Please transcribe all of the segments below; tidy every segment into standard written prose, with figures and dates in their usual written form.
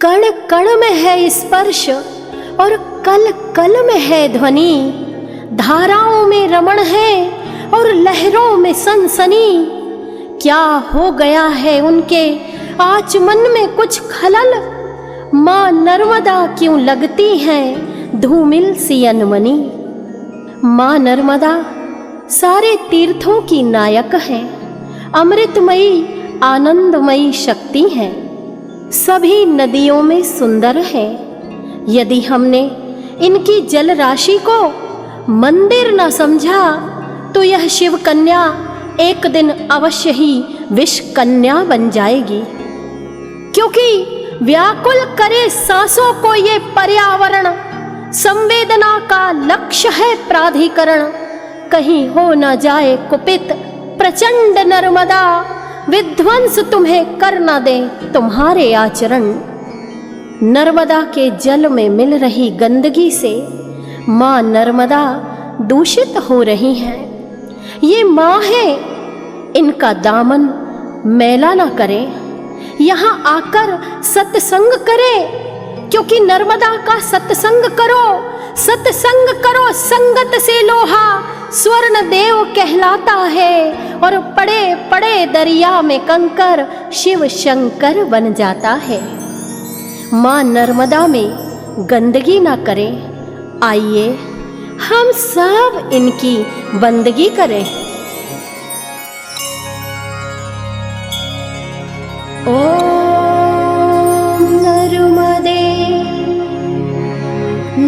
कण कण में है स्पर्श और कल कल में है ध्वनि। धाराओं में रमण है और लहरों में सनसनी। क्या हो गया है उनके आचमन में कुछ खलल। माँ नर्मदा क्यों लगती हैं धूमिल सी अनमनी। माँ नर्मदा सारे तीर्थों की नायक है, अमृतमयी आनंदमयी शक्ति है, सभी नदियों में सुंदर है। यदि हमने इनकी जल राशि को मंदिर न समझा तो यह शिव कन्या एक दिन अवश्य ही विष कन्या बन जाएगी। क्योंकि व्याकुल करे सांसों को ये पर्यावरण, संवेदना का लक्ष्य है प्राधिकरण। कहीं हो न जाए कुपित प्रचंड नर्मदा, विध्वंस तुम्हें कर न दे तुम्हारे आचरण। नर्मदा के जल में मिल रही गंदगी से माँ नर्मदा दूषित हो रही हैं। ये माँ है, इनका दामन मैला न करे। यहाँ आकर सत्संग करे, क्योंकि नर्मदा का सत्संग करो। सत्संग करो संगत से लोहा स्वर्ण देव कहलाता है, और पड़े पड़े दरिया में कंकर शिव शंकर बन जाता है। माँ नर्मदा में गंदगी ना करें। आइए हम सब इनकी बंदगी करें। ओम नर्मदे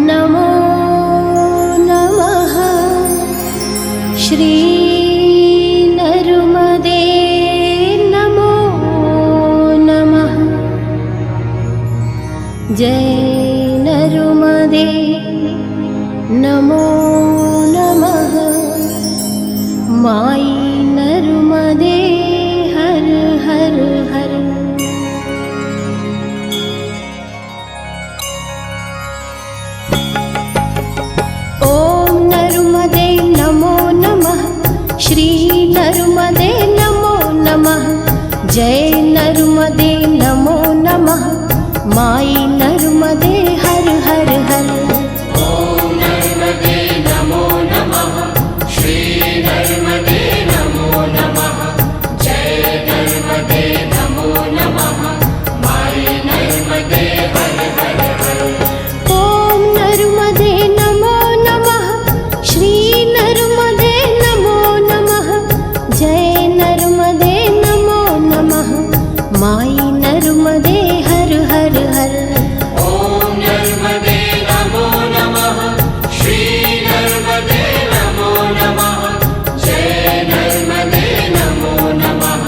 नमो नमः। श्री नर्मदे नमो नमः। जय नर्मदे नमो नमः। माई नर्मदे हर हर हर। ओम नर्मदे नमो नमः। श्री नर्मदे नमो नमः। जय नर्मदे नमो नमः। माई नर्मदे हर हर हर। ओम नर्मदे नमो नमः। श्री नर्मदे नमो नमः। जय नर्मदे नमो नमः। माई नर्मदे हर हर हर। ओम नर्मदे नमो नमः। श्री नर्मदे नमो नमः। जय नर्मदे नमो नमः। माई नर्मदे हर हर हर। ओम नर्मदे नमो नमः। श्री नर्मदे नमो नमः। जय नर्मदे नमो नमः।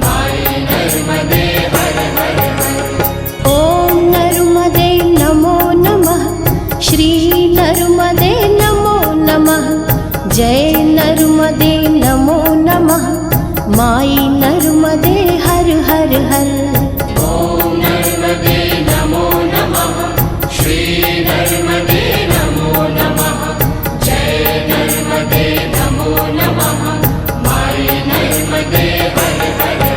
माई नर्मदे हर हर हर। ओम नर्मदे नमो नमः। श्री नर्मदे नमो नमः। जय नर्मदे नमो नमः। माई नर्मदे हर हर हर। ओम नर्मदे नमो नमः। श्री नर्मदे नमो नमः। जय नर्मदे नमो नमः। माई नर्मदे हर हर हर।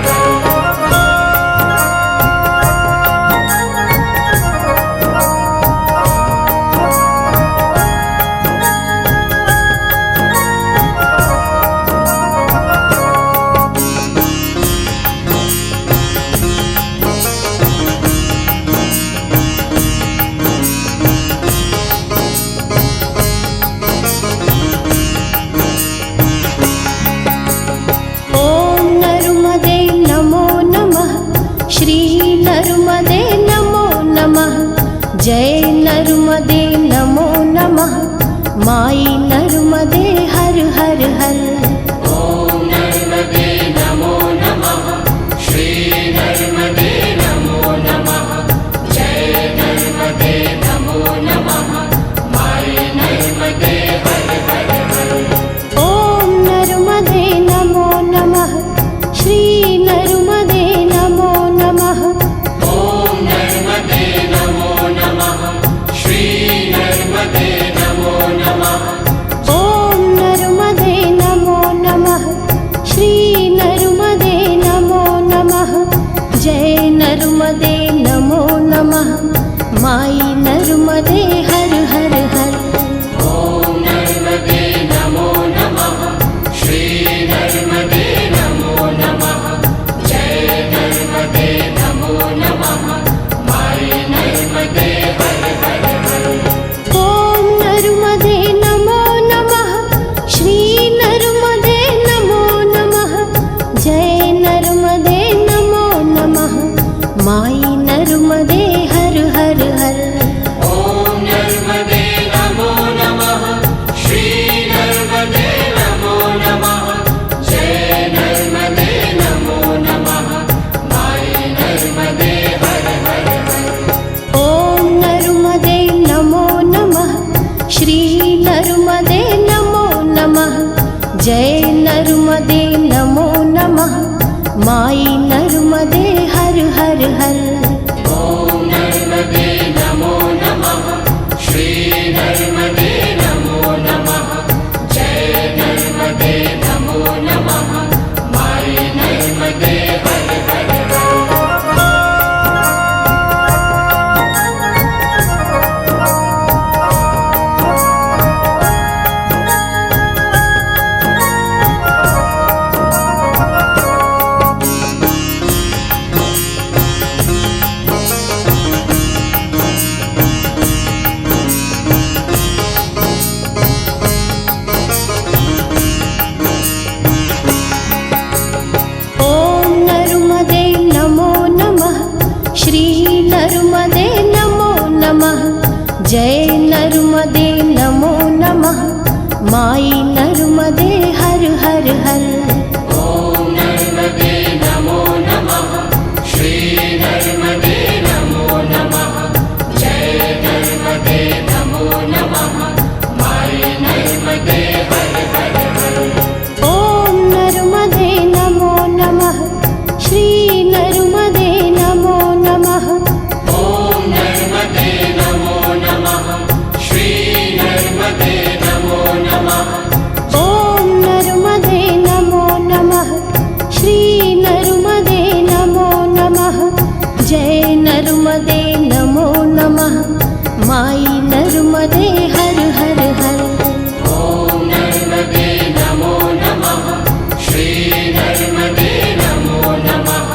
ओम नर्मदे नमो नमः। श्री नर्मदे नमो नमः। जय नर्मदे नमो नमः। माई नर्मदे हर हर हर। ओम नर्मदे नमो नमः। श्री नर्मदे नमो नमः। जय नर्मदे नमो नमः। माई नर्मदे हर हर हर। ओम नर्मदे नमो नमः। श्री नर्मदे नमो नमः। ओम नर्मदे नमो नमः। श्री नर्मदे नमो नमः। ओम नर्मदे नमो नमः माई नर्मदे हर हर हर। ॐ नर्मदे नमो नमः श्री नर्मदे नमो नमः जय नर्मदे नमो नमः माई नर्मदे हर हर हर। ॐ नर्मदे नमो नमः श्री नर्मदे नमो नमः जय नर्मदे नमो नमः माई नर्मदे हर हर हर। ॐ नर्मदे नमो नमः श्री नर्मदे नमो नमः जय नर्मदे नमो नमः माई नर्मदे हर हर हर। ॐ नर्मदे नमो नमः श्री नर्मदे नमो नमः जय नर्मदे नमो नमः माई नर्मदे हर हर हर। ॐ नर्मदे नमो नमः श्री नर्मदे नमो नमः जय नर्मदे नमो नमः माई नर्मदे हर हर हर। ॐ नर्मदे नमो नमः श्री नर्मदे नमो नमः जय नर्मदे नमो नमः माई नर्मदे हर हर हर। ॐ नर्मदे नमो नमः श्री नर्मदे नमो नमः जय नर्मदे नमो नमः माई नर्मदे हर हर हर। ॐ नर्मदे नमो नमः श्री नर्मदे नमो नमः। ॐ नर्मदे नमो नमः श्री नर्मदे नमो नमः। ॐ नर्मदे नमो नमः श्री नर्मदे नमो नमः जय नर्मदे नमो नमः माई नर्मदे हर हर हर। ॐ नर्मदे नमो नमः श्री नर्मदे नमो नमः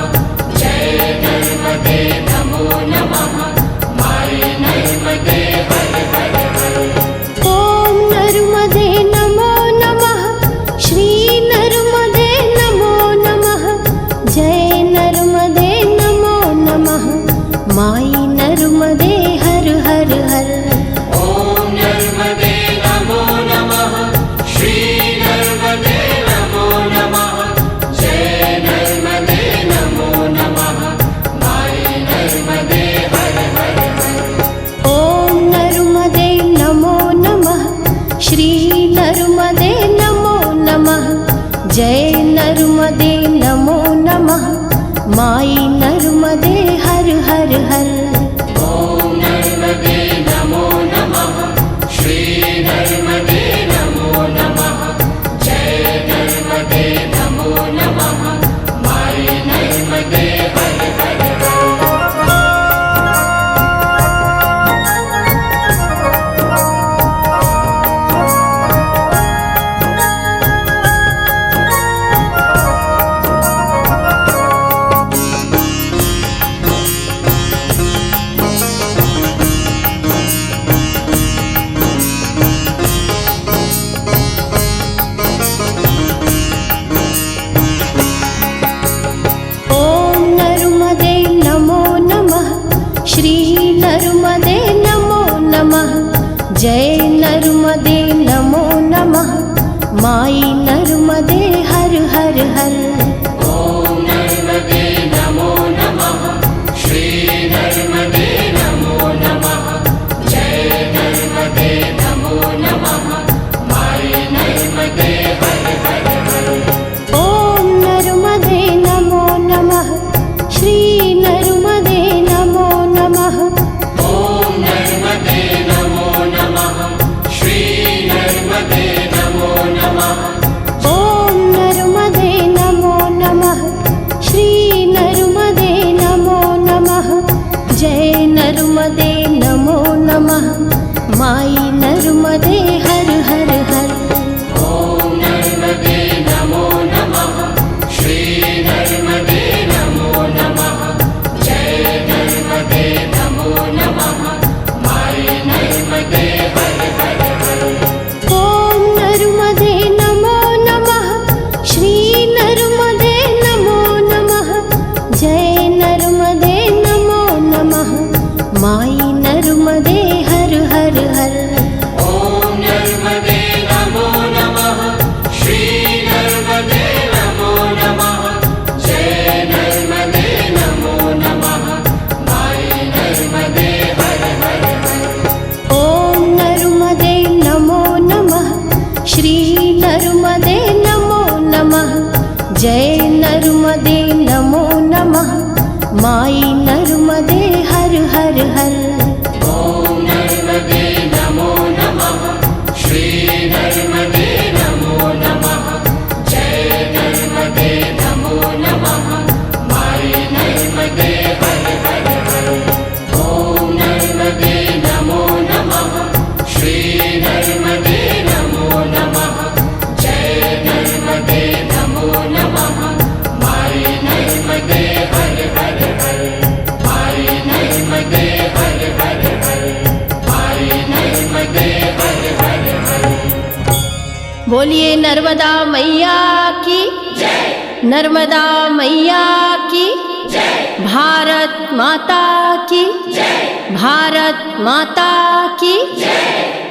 जय नर्मदे नमो नमः माई नर्मदे हर हर हर। ॐ नर्मदे नमो नमः श्री नर्मदे नमो नमः जय नर्मदे नमो नमः माई नर्मदे हर हर हर। ॐ नर्मदे नमो नमः श्री नर्मदे नमो नमः जय नर्मदे नमो नमः माई नर्मदे हर हर हर। ॐ नर्मदे नमो नमः श्री नर्मदे नमो नमः जय नर्मदे नमो नमः माई नर्मदे हर हर हर। ॐ नर्मदे नमो माई नर्मदे हर हर हर। ॐ नर्मदे नमो नमः, श्री नर्मदे नमो नमः, जय नर्मदे नमो नमः, माई नर्मदे हर हर हर। ॐ नर्मदे नमो नमः, श्री नर्मदे नमो नमः, जय नर्मदे नमो नमः, माई नर्मदे हर हर हर। ॐ नर्मदे नमो नमः, श्री नर्मदे नमो नमः, जय नर्मदे नमो नमः, माई नर्मदे हर हर हर। ॐ नर्मदे नमो नमः, श्री नर्मदे नमो नमः, जय नर्मदे नमो नमः, माई नर्मदे हर हर हर। ॐ नर्मदे नमो नमः, श्री नर्मदे नमो नमः, जय नर्मदे नमो नमः, माई नर्मदे हर हर हर। ॐ नर्मदे नमो नमः, श्री नर्मदे नमो नमः, जय नर्मदे नमो नमः, माई नर्मदे हर हर हर। माई नर्मदे हर हर हर, माई नर्मदे हर हर हर। बोलिए नर्मदा मैया की जय, नर्मदा मैया की जय, भारत माता की जय, भारत माता की जय।